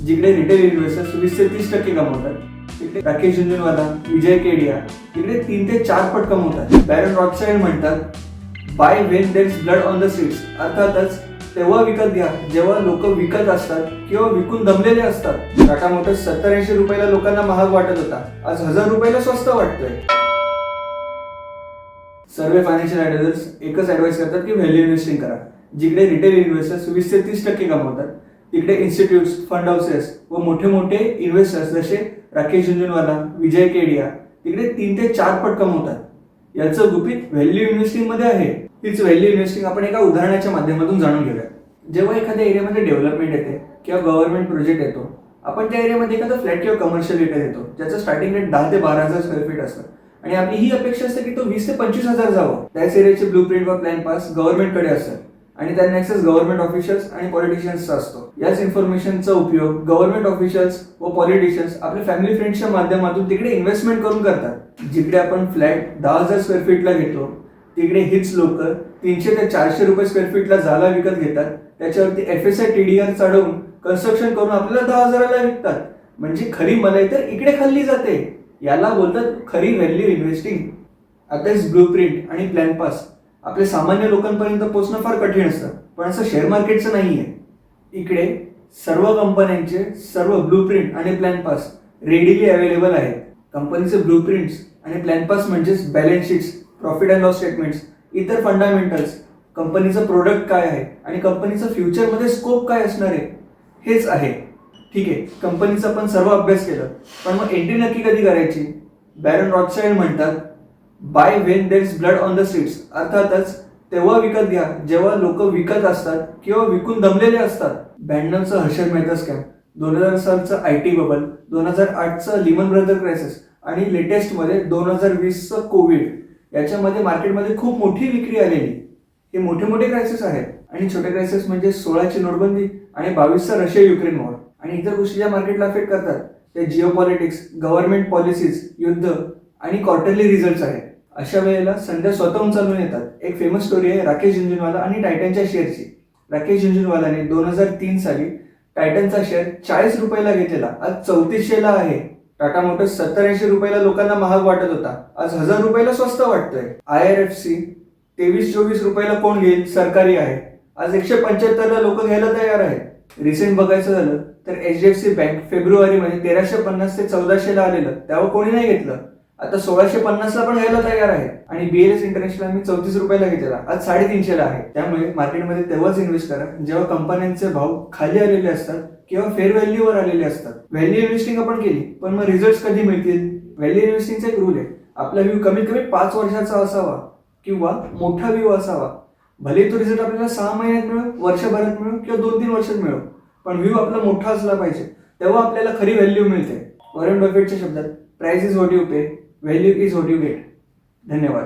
जिकडे retail investors 20 ते 30% कमवतात, तिकडे राकेश झुंझुनवाला, विजय केडिया तिकडे 3 ते 4 पट कमवतात. बॅरन रॉथस्चाइल्ड म्हणतात, buy when there is blood on the streets. अर्थातच तेव्हा विकत घ्या जेव्हा लोक विकत असतात किंवा विकून दमलेले असतात. टाटा मोटर्स 70-80 रुपयाला लोकांना महाग वाटत होता, आज 1000 रुपयाला स्वस्त वाटतोय. सर्व फायनान्शियल ॲडवायझर्स एकच ॲडवाइस करतात की व्हॅल्यू इन्व्हेस्टिंग करा. जिकडे रिटेल इन्व्हेस्टर्स 20 ते 30% कमवतात, तिकडे इन्स्टिट्यूट्स, फंड हाऊसेस व मोठे मोठे इन्व्हेस्टर्स जसे राकेश झुंझुनवाला, विजय केडिया तिकडे 3 ते 4 पट कमवतात. याचं गुपित व्हॅल्यू इन्व्हेस्टिंग मध्ये आहे. हीच व्हॅल्यू इन्व्हेस्टिंग आपण एका उदाहरणाच्या माध्यमातून जाणून घेऊया. जेव्हा एखाद्या एरियामध्ये डेव्हलपमेंट येते किंवा गव्हर्नमेंट प्रोजेक्ट येतो, आपण त्या एरियामध्ये एखादा फ्लॅट किंवा कमर्शियल एरिया येतो ज्याचं स्टार्टिंग रेट 10 ते 12,000 स्क्वेअर फीट असतं आणि आपली ही अपेक्षा असते की तो 20 ते 25,000 जावं. त्याच एरियाचे ब्लूप्रिंट व प्लॅन पास गव्हर्नमेंटकडे असतात आणि त्यांना ऍक्सेस गव्हर्नमेंट ऑफिशियल्स आणि पॉलिटिशियन्सचा असतो. याच इन्फॉर्मेशनचा उपयोग गव्हर्नमेंट ऑफिशियल्स व पॉलिटिशियन्स आपल्या फॅमिली फ्रेंड्सच्या माध्यमातून तिकडे इन्व्हेस्टमेंट करून करतात. जिकडे आपण फ्लॅट 10,000 स्क्वेअर फीटला घेतो, तिकडे हीच लोक 300 ते 400 रुपये स्क्वेअर फीटला जागा विकत घेतात. त्याच्यावरती FSI TDR चढवून कन्स्ट्रक्शन करून आपल्याला 10,000ला विकतात. म्हणजे खरी मलाई तर इकडे खाल्ली जाते. याला बोलतात खरी व्हॅल्यू इन्व्हेस्टिंग. आताच ब्लूप्रिंट आणि प्लॅन पास आपल्या सामान्य लोकांपर्यंत पोहोचणं फार कठीण असतं, पण असं शेअर मार्केटचं नाहीये. इकडे सर्व कंपन्यांचे सर्व ब्लूप्रिंट आणि प्लॅन पास रेडिली अवेलेबल आहेत. कंपनीचे ब्लूप्रिंट्स आणि प्लॅन पास म्हणजेच balance sheets, profit and loss statements, इतर फंडामेंटल्स, कंपनीचं प्रोडक्ट काय आहे आणि कंपनीचं फ्युचरमध्ये स्कोप काय असणार आहे हेच आहे. ठीक आहे, कंपनीचा आपण सर्व अभ्यास केला, पण मग एंट्री नक्की कधी करायची? बॅरन रॉथस्चाइल्ड म्हणतात, buy when there is blood on the streets. अर्थातच तेव्हा विकत घ्या जेव्हा लोक विकत असतात किंवा विकून दमलेले असतात. 92चं हर्षद मेहता स्कॅम, 2000 सालचं IT बबल, 2008चं लिमन ब्रदर क्रायसिस आणि लेटेस्ट मध्ये 2020चं कोविड, याच्यामध्ये मार्केटमध्ये खूप मोठी विक्री आलेली. हे मोठे मोठे क्रायसिस आहेत. आणि छोटे क्रायसिस म्हणजे 16ची नोटबंदी आणि 22चा रशिया युक्रेन वॉर आणि इतर गोष्टी ज्या मार्केटला अफेक्ट करतात ते जिओ पॉलिटिक्स, गव्हर्नमेंट पॉलिसीज, युद्ध आणि क्वार्टरली रिझल्ट्स आहेत. अशा वेळेला संध्या स्वतःहून चालून येतात. एक फेमस स्टोरी आहे राकेश झुंझुनवाला आणि टायटनच्या शेअरची. राकेश झुंझुनवालाने 2003 साली टायटनचा शेअर 40 रुपयाला घेतलेला, आज 3400ला आहे. टाटा मोटर्स 70-80 रुपयाला लोकांना महाग वाटत होता, आज 1000 रुपयाला स्वस्त वाटतोय. IRFC 23-24 रुपयाला कोण घेईल? सरकारी आहे, आज 175ला लोक घ्यायला तयार आहेत. रिसेंट बघायचं झालं तर HDFC बँक फेब्रुवारीमध्ये 1350 ते 1400ला आलेलं, तेव्हा कोणी नाही घेतलं. आता 1650ला पण घ्यायला तयार आहे. आणि BLS इंटरनॅशनल आम्ही 34 रुपयाला घेतलेला, आज 350ला आहे. त्यामुळे मार्केटमध्ये तेव्हाच इन्व्हेस्ट करा जेव्हा कंपन्यांचे भाव खाली आलेले असतात किंवा फेअर व्हॅल्यूवर आलेले असतात. व्हॅल्यू इन्व्हेस्टिंग आपण केली, पण मग रिझल्ट कधी मिळतील? व्हॅल्यू इन्व्हेस्टिंगचा एक रूल आहे, आपला व्ह्यू कमीत कमी 5 वर्षाचा असावा किंवा मोठा व्ह्यू असावा. भले तो रिझल्ट आपल्याला 6 महिन्यात मिळो, वर्षभरात मिळो किंवा 2-3 वर्षात मिळो, पण व्ह्यू आपला मोठा असला पाहिजे, तेव्हा आपल्याला खरी व्हॅल्यू मिळते. वॉरेन बफेटच्या शब्दात, price is what you pay, value is what you get. धन्यवाद.